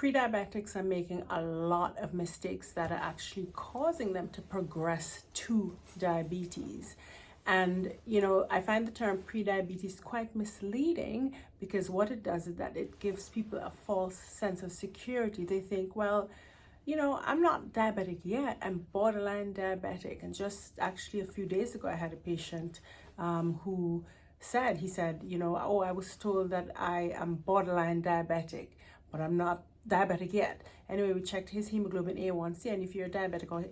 pre-diabetics are making a lot of mistakes that are actually causing them to progress to diabetes. And, I find the term pre-diabetes quite misleading, because what it does is that it gives people a false sense of security. They think, well, I'm not diabetic yet, I'm borderline diabetic. And just actually a few days ago, I had a patient who said, oh, I was told that I am borderline diabetic, but I'm not diabetic yet. Anyway, we checked his hemoglobin A1C, and if you're diabetic or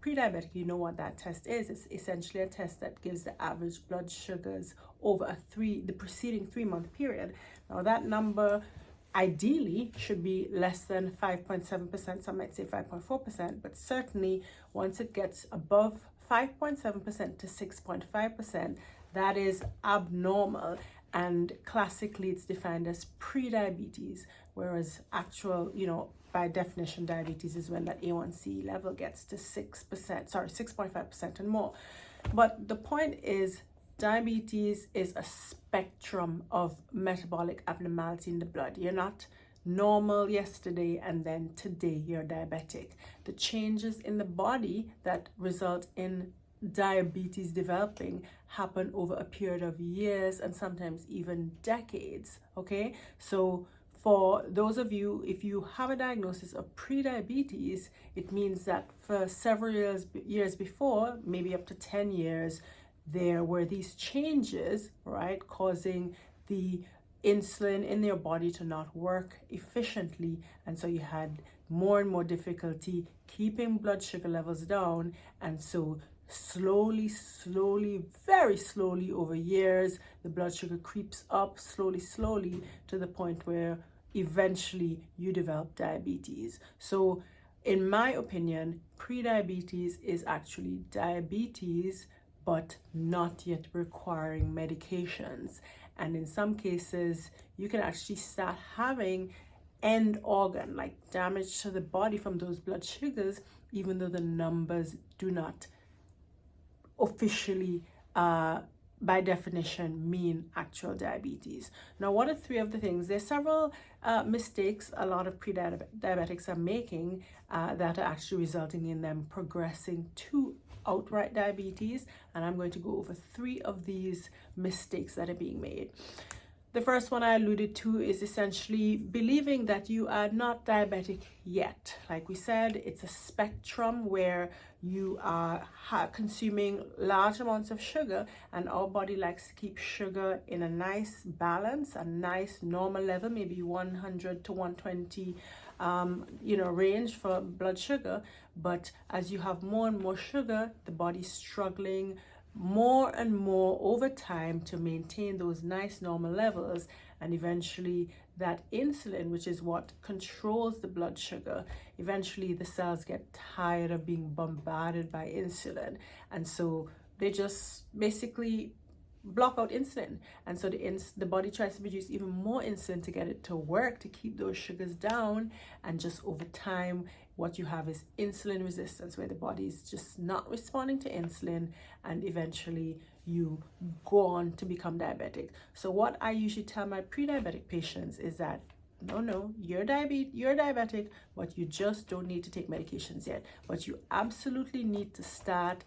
pre-diabetic, you know what that test is. It's essentially a test that gives the average blood sugars over the preceding 3-month period. Now that number ideally should be less than 5.7%. Some might say 5.4%, but certainly once it gets above 5.7% to 6.5%, that is abnormal. And classically, it's defined as pre-diabetes, whereas actual, by definition, diabetes is when that A1C level gets to 6.5% and more. But the point is, diabetes is a spectrum of metabolic abnormality in the blood. You're not normal yesterday and then today you're diabetic. The changes in the body that result in diabetes developing happen over a period of years and sometimes even decades. Okay, so for those of you, if you have a diagnosis of pre-diabetes, it means that for several years before, maybe up to 10 years, there were these changes, right, causing the insulin in your body to not work efficiently, and so you had more and more difficulty keeping blood sugar levels down. And so slowly, very slowly over years, the blood sugar creeps up slowly to the point where eventually you develop diabetes. So in my opinion, pre-diabetes is actually diabetes, but not yet requiring medications. And in some cases, you can actually start having end organ, like damage to the body from those blood sugars, even though the numbers do not officially, by definition, mean actual diabetes. Now, what are 3 of the things? There's several mistakes a lot of pre-diabetics are making that are actually resulting in them progressing to outright diabetes, and I'm going to go over 3 of these mistakes that are being made. The first one I alluded to is essentially believing that you are not diabetic yet. Like we said, it's a spectrum where you are consuming large amounts of sugar, and our body likes to keep sugar in a nice balance, a nice normal level, maybe 100 to 120 range for blood sugar. But as you have more and more sugar, the body's struggling more and more over time to maintain those nice normal levels, and eventually that insulin, which is what controls the blood sugar, eventually the cells get tired of being bombarded by insulin, and so they just basically block out insulin. And so the body tries to produce even more insulin to get it to work, to keep those sugars down, and just over time what you have is insulin resistance, where the body is just not responding to insulin, and eventually you go on to become diabetic. So what I usually tell my pre-diabetic patients is that no, you're diabetic, but you just don't need to take medications yet. But you absolutely need to start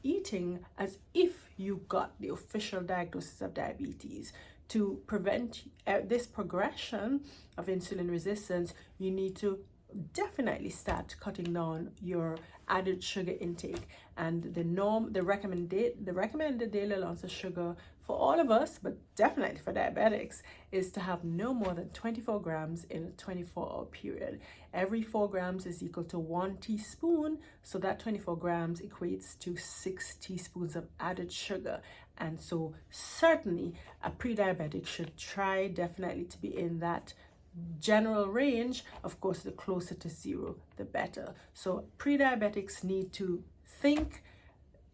eating as if you got the official diagnosis of diabetes. To prevent this progression of insulin resistance, you need to definitely start cutting down your added sugar intake. And the recommended daily allowance of sugar for all of us, but definitely for diabetics, is to have no more than 24 grams in a 24-hour period. Every 4 grams is equal to 1 teaspoon, so that 24 grams equates to 6 teaspoons of added sugar. And so certainly a pre-diabetic should try definitely to be in that general range. Of course, the closer to 0, the better. So pre-diabetics need to think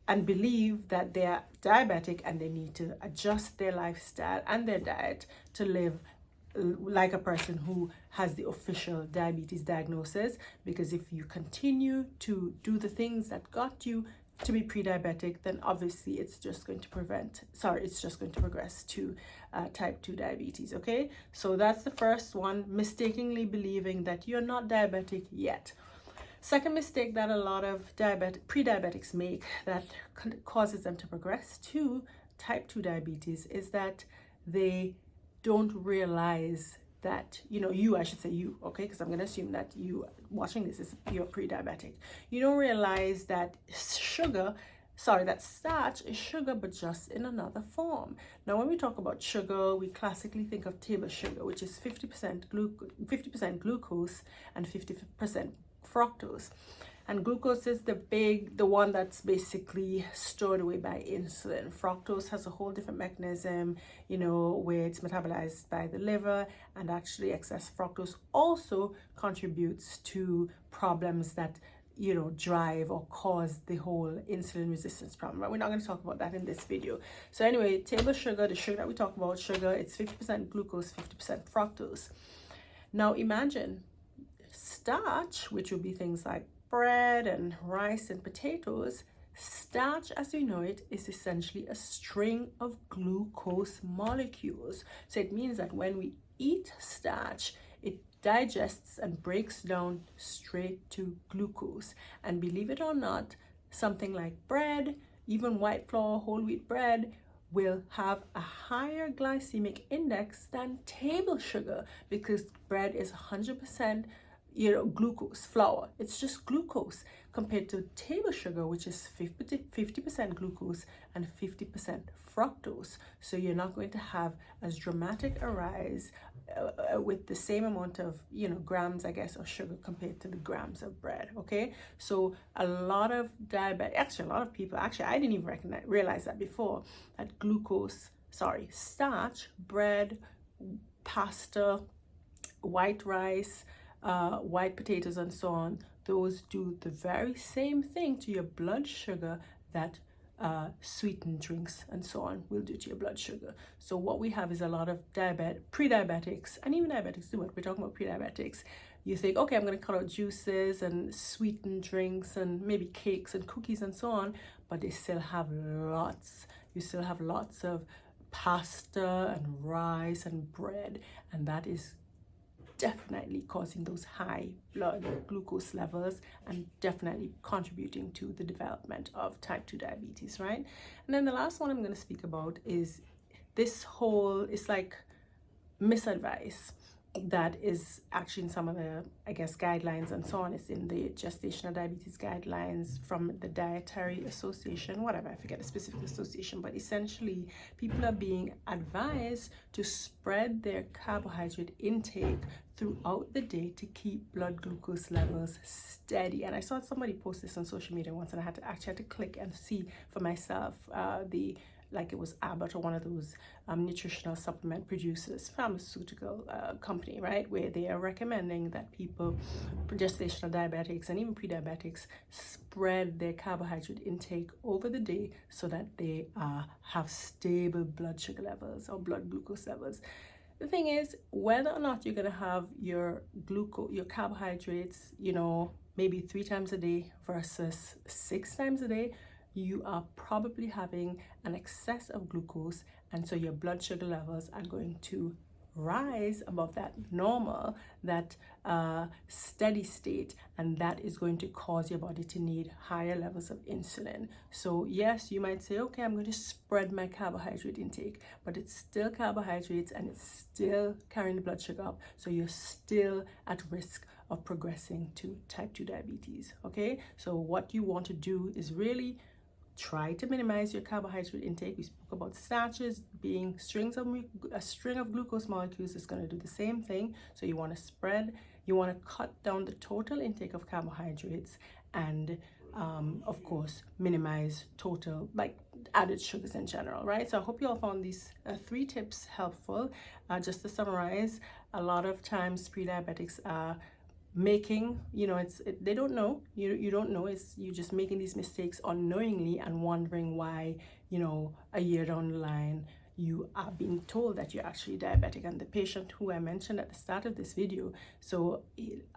and believe that they are diabetic, and they need to adjust their lifestyle and their diet to live like a person who has the official diabetes diagnosis. Because if you continue to do the things that got you to be pre-diabetic, then obviously it's just going to progress to type 2 diabetes. Okay, so that's the first one, mistakenly believing that you're not diabetic yet. Second mistake that a lot of pre-diabetics make that causes them to progress to type 2 diabetes is that they don't realize that, I should say you, okay, because I'm going to assume that you watching this you're pre-diabetic. You don't realize that that starch is sugar, but just in another form. Now, when we talk about sugar, we classically think of table sugar, which is 50% glucose and 50% fructose. And glucose is the one that's basically stored away by insulin. Fructose has a whole different mechanism, where it's metabolized by the liver, and actually excess fructose also contributes to problems that, drive or cause the whole insulin resistance problem. But we're not going to talk about that in this video. So anyway, table sugar, the sugar that we talk about, it's 50% glucose, 50% fructose. Now imagine starch, which would be things like bread and rice and potatoes. Starch, as we know it, is essentially a string of glucose molecules. So it means that when we eat starch, it digests and breaks down straight to glucose. And believe it or not, something like bread, even white flour, whole wheat bread, will have a higher glycemic index than table sugar, because bread is 100% glucose, flour. It's just glucose, compared to table sugar, which is 50% glucose and 50% fructose. So you're not going to have as dramatic a rise with the same amount of grams, I guess, of sugar compared to the grams of bread. Okay, so a lot of people, I didn't even realize that before, that starch, bread, pasta, white rice, white potatoes, and so on, those do the very same thing to your blood sugar that sweetened drinks and so on will do to your blood sugar. So what we have is a lot of pre-diabetics, and even diabetics do it. We're talking about pre-diabetics. You think, okay, I'm going to cut out juices and sweetened drinks and maybe cakes and cookies and so on, but you still have lots of pasta and rice and bread, and that is definitely causing those high blood glucose levels and definitely contributing to the development of type 2 diabetes, right? And then the last one I'm going to speak about is it's like misadvice that is actually in some of the, I guess, guidelines and so on. It's in the gestational diabetes guidelines from the Dietary Association, whatever, I forget the specific association, but essentially people are being advised to spread their carbohydrate intake throughout the day to keep blood glucose levels steady. And I saw somebody post this on social media once, and I had to click and see for myself it was Abbott or one of those nutritional supplement producers, pharmaceutical company, right, where they are recommending that people, gestational diabetics and even pre-diabetics, spread their carbohydrate intake over the day so that they have stable blood sugar levels or blood glucose levels. The thing is, whether or not you're going to have your carbohydrates, maybe 3 times a day versus 6 times a day, you are probably having an excess of glucose, and so your blood sugar levels are going to rise above that normal, that steady state, and that is going to cause your body to need higher levels of insulin. So yes, you might say, okay, I'm going to spread my carbohydrate intake, but it's still carbohydrates and it's still carrying the blood sugar up, so you're still at risk of progressing to type 2 diabetes. Okay, so what you want to do is really try to minimize your carbohydrate intake. We spoke about starches being a string of glucose molecules. Is going to do the same thing. So you want to cut down the total intake of carbohydrates, and of course minimize total added sugars in general, right? So I hope you all found these 3 tips helpful. Just to summarize, a lot of times pre-diabetics are making, they don't know, you don't know, it's you just making these mistakes unknowingly and wondering why, a year down the line you are being told that you're actually diabetic. And the patient who I mentioned at the start of this video, so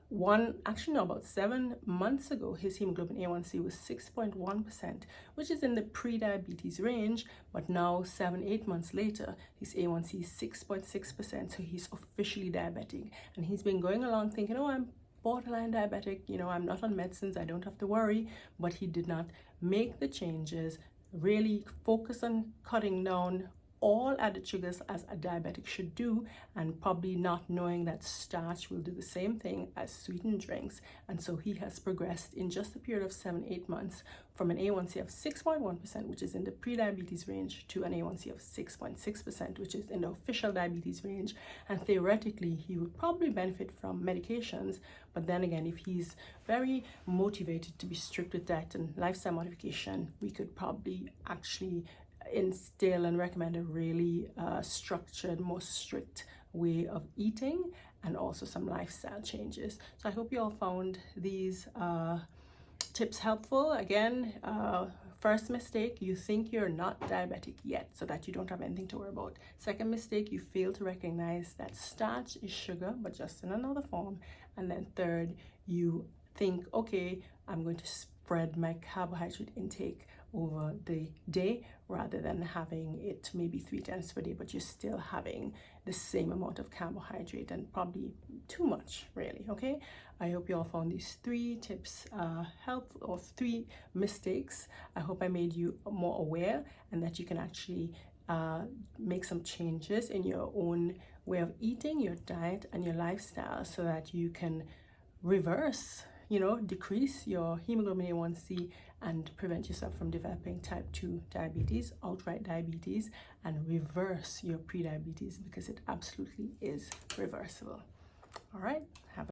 about 7 months ago, his hemoglobin A1C was 6.1%, which is in the pre-diabetes range, but now 7-8 months later, his A1C is 6.6%, so he's officially diabetic. And he's been going along thinking, oh, I'm borderline diabetic, I'm not on medicines, I don't have to worry. But he did not make the changes, really focus on cutting down all added sugars as a diabetic should do, and probably not knowing that starch will do the same thing as sweetened drinks. And so he has progressed in just a period of 7-8 months from an A1C of 6.1%, which is in the pre-diabetes range, to an A1C of 6.6%, which is in the official diabetes range. And theoretically, he would probably benefit from medications. But then again, if he's very motivated to be strict with diet and lifestyle modification, we could probably actually instill and recommend a really structured, more strict way of eating, and also some lifestyle changes. So I hope you all found these tips helpful. Again, first mistake, you think you're not diabetic yet, so that you don't have anything to worry about. Second mistake, you fail to recognize that starch is sugar, but just in another form. And then third, you think, okay, I'm going to spread my carbohydrate intake over the day rather than having it maybe 3 times per day, but you're still having the same amount of carbohydrate, and probably too much, really. Okay, I hope you all found these 3 tips helpful, or 3 mistakes. I hope I made you more aware, and that you can actually make some changes in your own way of eating, your diet and your lifestyle, so that you can reverse, decrease your hemoglobin A1C and prevent yourself from developing type 2 diabetes, outright diabetes, and reverse your pre-diabetes, because it absolutely is reversible. All right, have a